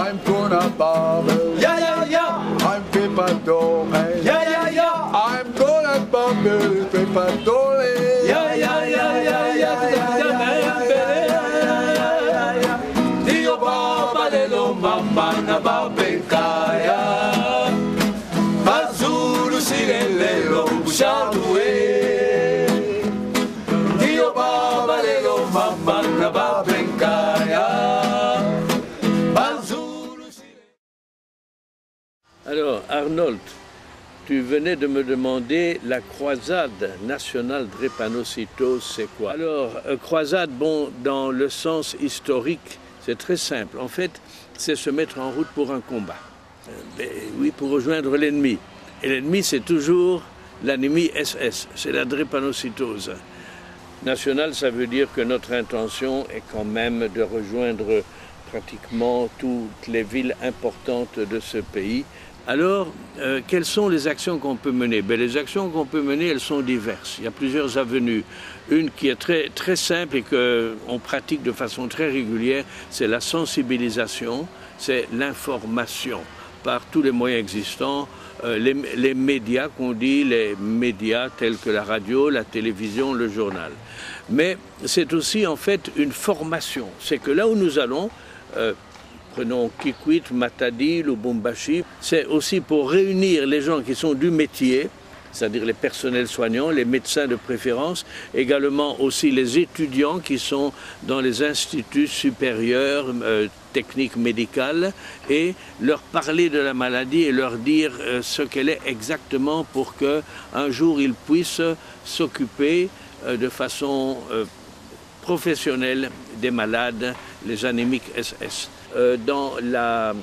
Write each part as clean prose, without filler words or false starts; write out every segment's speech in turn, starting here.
I'm gonna bubble. Yeah, yeah, yeah. I'm paper doll. Yeah, yeah, yeah. I'm gonna bubble, paper doll. Yeah, yeah, yeah, yeah, yeah, yeah. Dio baba lelo mama na babekaya. Bazulu silelo bushawe. Dio baba lelo mama na babekaya. Alors, Arnold, tu venais de me demander la croisade nationale drépanocytose, c'est quoi? Alors, croisade, bon, dans le sens historique, c'est très simple. En fait, c'est se mettre en route pour un combat. Oui, pour rejoindre l'ennemi. Et l'ennemi, c'est toujours l'ennemi SS, c'est la drépanocytose. Nationale, ça veut dire que notre intention est quand même de rejoindre pratiquement toutes les villes importantes de ce pays. Alors, quelles sont les actions qu'on peut mener? Les actions qu'on peut mener, elles sont diverses. Il y a plusieurs avenues. Une qui est très simple et qu'on pratique de façon très régulière, c'est la sensibilisation, c'est l'information par tous les moyens existants. Les médias qu'on dit, les médias tels que la radio, la télévision, le journal. Mais c'est aussi en fait une formation. C'est que là où nous allons, prenons Kikwit, Matadi, Lubumbashi, c'est aussi pour réunir les gens qui sont du métier, c'est-à-dire les personnels soignants, les médecins de préférence, également aussi les étudiants qui sont dans les instituts supérieurs techniques médicales, et leur parler de la maladie et leur dire ce qu'elle est exactement pour qu'un jour ils puissent s'occuper de façon professionnelle des malades, les anémiques SS. Dans la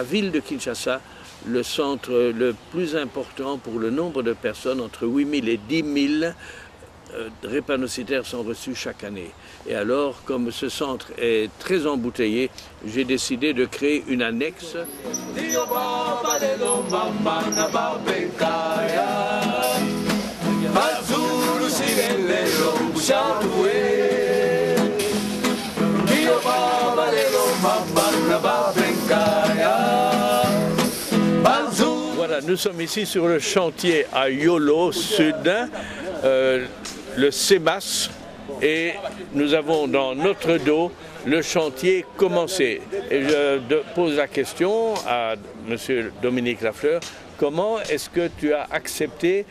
ville de Kinshasa, le centre le plus important pour le nombre de personnes, entre 8 000 et 10 000 drépanocytaires sont reçus chaque année. Et alors, comme ce centre est très embouteillé, j'ai décidé de créer une annexe. Voilà, nous sommes ici sur le chantier à Yolo Sud, le CEMAS, et nous avons dans notre dos le chantier commencé. Et je pose la question à M. Dominique Lafleur, comment est-ce que tu as accepté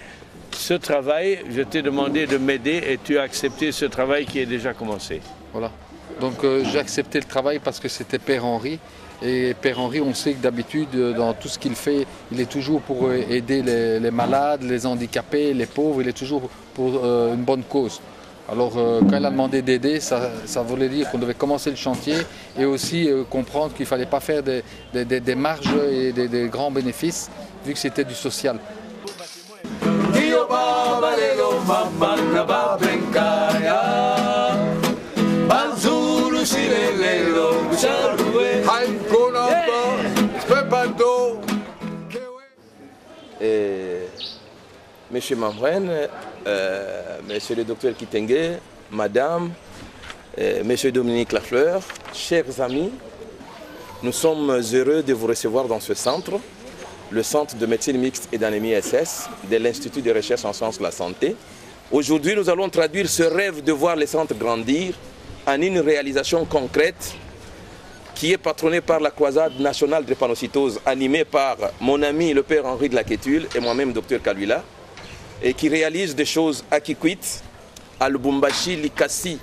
ce travail? Je t'ai demandé de m'aider et tu as accepté ce travail qui est déjà commencé. Voilà, donc j'ai accepté le travail parce que c'était Père Henri. Et Père Henri, on sait que d'habitude, dans tout ce qu'il fait, il est toujours pour aider les malades, les handicapés, les pauvres, il est toujours pour une bonne cause. Alors quand il a demandé d'aider, ça voulait dire qu'on devait commencer le chantier et aussi comprendre qu'il ne fallait pas faire des marges et des grands bénéfices, vu que c'était du social. Monsieur Mamren, Monsieur le docteur Kitenge, Madame, Monsieur Dominique Lafleur, chers amis, nous sommes heureux de vous recevoir dans ce centre, le centre de médecine mixte et d'anémie SS de l'Institut de recherche en sciences de la santé. Aujourd'hui, nous allons traduire ce rêve de voir les centres grandir en une réalisation concrète qui est patronnée par la croisade nationale drépanocytose animée par mon ami le père Henri de la Quétule et moi-même docteur Kalwila, et qui réalise des choses à Kikwit, à Lubumbashi, Likasi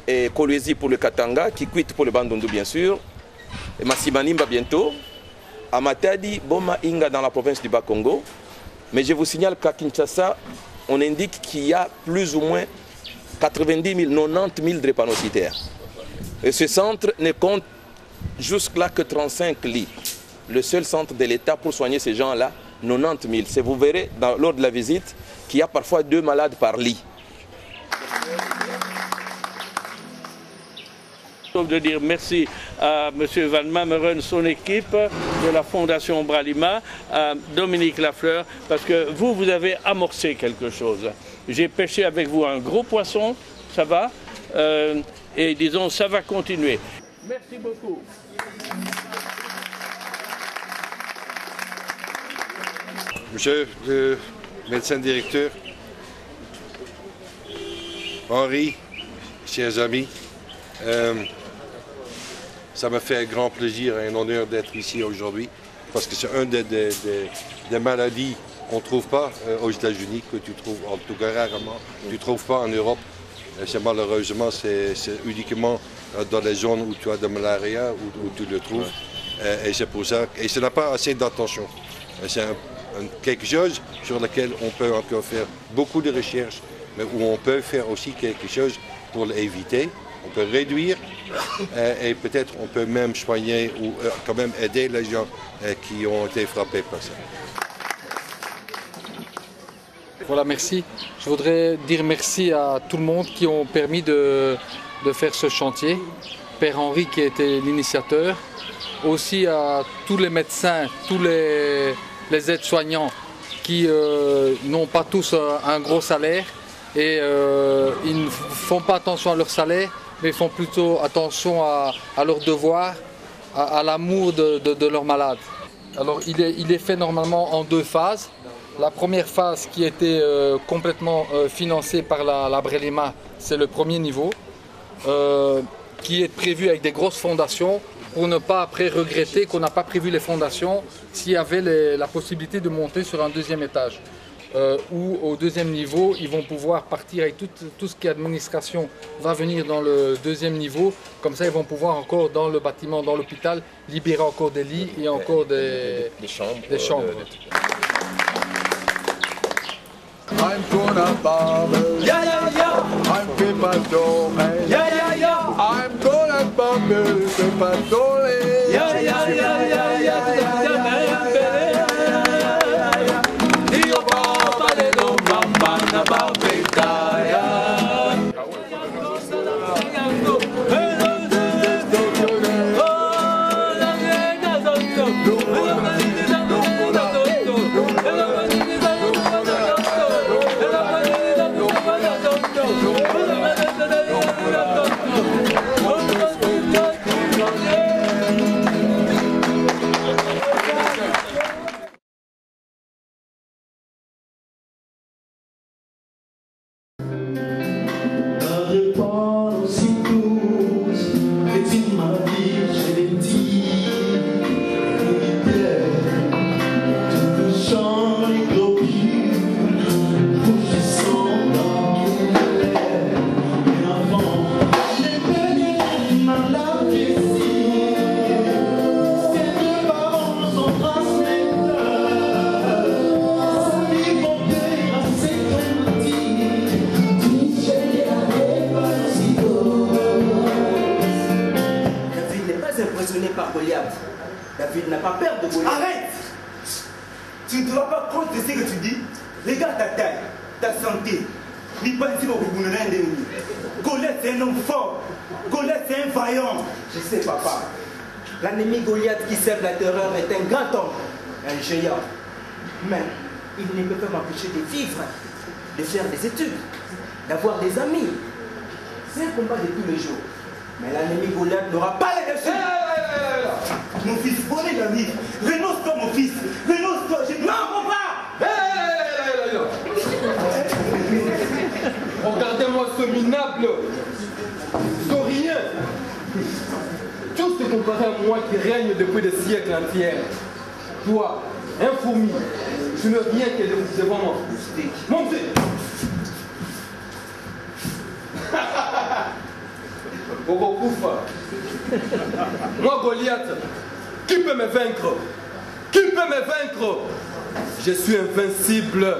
et Kolwezi pour le Katanga, Kikwit pour le Bandundu bien sûr, et Masimanimba bientôt, à Matadi, Boma Inga dans la province du Bas-Congo. Mais je vous signale qu'à Kinshasa, on indique qu'il y a plus ou moins 90 000, 90 000 drépanocytaires. Et ce centre ne compte jusque-là que 35 lits. Le seul centre de l'État pour soigner ces gens-là, 90 000. Vous verrez lors de la visite qu'il y a parfois 2 malades par lit. De dire merci à M. Van Mameren, son équipe de la Fondation Bralima, à Dominique Lafleur, parce que vous avez amorcé quelque chose. J'ai pêché avec vous un gros poisson, ça va, et disons, ça va continuer. Merci beaucoup. Monsieur le médecin directeur, Henri, chers amis, ça me fait un grand plaisir et un honneur d'être ici aujourd'hui parce que c'est une des maladies qu'on ne trouve pas aux États-Unis, que tu trouves en tout cas rarement, tu ne trouves pas en Europe. C'est malheureusement, c'est uniquement dans les zones où tu as de malaria où tu le trouves. Et c'est pour ça, et ça n'a pas assez d'attention. C'est quelque chose sur lequel on peut encore faire beaucoup de recherches, mais où on peut faire aussi quelque chose pour l'éviter. On peut réduire et peut-être on peut même soigner ou quand même aider les gens qui ont été frappés par ça. Voilà, merci. Je voudrais dire merci à tout le monde qui ont permis de faire ce chantier. Père Henri qui a été l'initiateur. Aussi à tous les médecins, tous les aides-soignants qui n'ont pas tous un gros salaire et ils ne font pas attention à leur salaire, mais font plutôt attention à leurs devoirs, à l'amour de leurs malades. Alors il est fait normalement en 2 phases. La première phase qui a été complètement financée par la Brelema, c'est le premier niveau, qui est prévu avec des grosses fondations pour ne pas après regretter qu'on n'a pas prévu les fondations s'il y avait la possibilité de monter sur un 2e étage. Où au 2e niveau, ils vont pouvoir partir avec tout ce qui est administration va venir dans le 2e niveau. Comme ça, ils vont pouvoir encore dans le bâtiment, dans l'hôpital, libérer encore des lits et encore des chambres. I'm gonna bubble. Yeah, yeah, yeah. I'm paper doll. Yeah, yeah, yeah. I'm gonna bubble, paper doll. Yeah, yeah, yeah, yeah, yeah, yeah. Dio Baba le lo mama na babetaya. Par Goliath. David n'a pas peur de Goliath. Arrête! Tu ne dois pas compte de ce que tu dis. Regarde ta taille, ta santé. Goliath c'est un homme fort. Goliath c'est un vaillant. Je sais, papa. L'ennemi Goliath qui sème la terreur est un grand homme, un géant. Mais il ne peut pas m'empêcher de vivre, de faire des études, d'avoir des amis. C'est un combat de tous les jours. Mais l'ennemi Goliath n'aura pas les dessus. Mon fils, prenez la vie. Renonce-toi, mon fils. Renonce-toi. Non, papa. Regardez-moi ce minable. Saurien. Tous se comparé à moi qui règne depuis des siècles entiers. Toi, un fourmi, tu n'es rien que devant moi. Mon Dieu. Moi, Goliath, qui peut me vaincre? Qui peut me vaincre? Je suis invincible.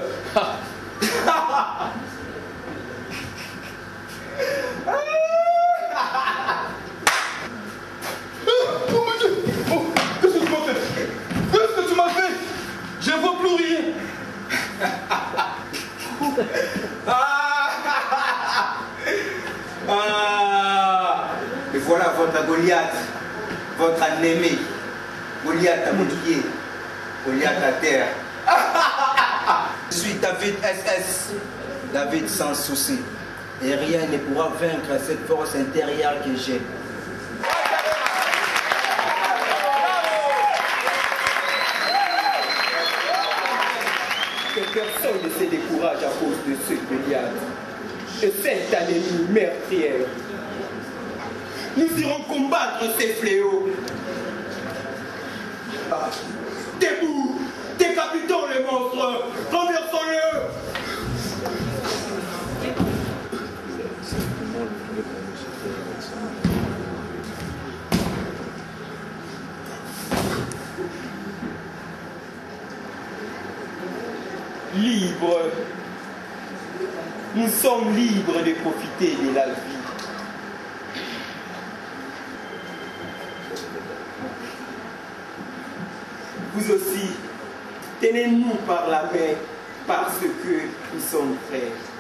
Oh mon Dieu! Oh, qu'est-ce que tu m'as fait? Qu'est-ce que tu m'as fait? Je ne vois plus rien. Et voilà votre Goliath, votre ennemi. Goliath à mes pieds, Goliath à terre. Je suis David SS, David sans souci. Et rien ne pourra vaincre cette force intérieure que j'ai. personne ne se décourage à cause de ce Goliath et cette anémie meurtrière. Nous irons combattre ces fléaux. Ah, debout, décapitons les monstres, renversons-le. Libres. Nous sommes libres de profiter de la vie. Vous aussi, tenez-nous par la main parce que nous sommes frères.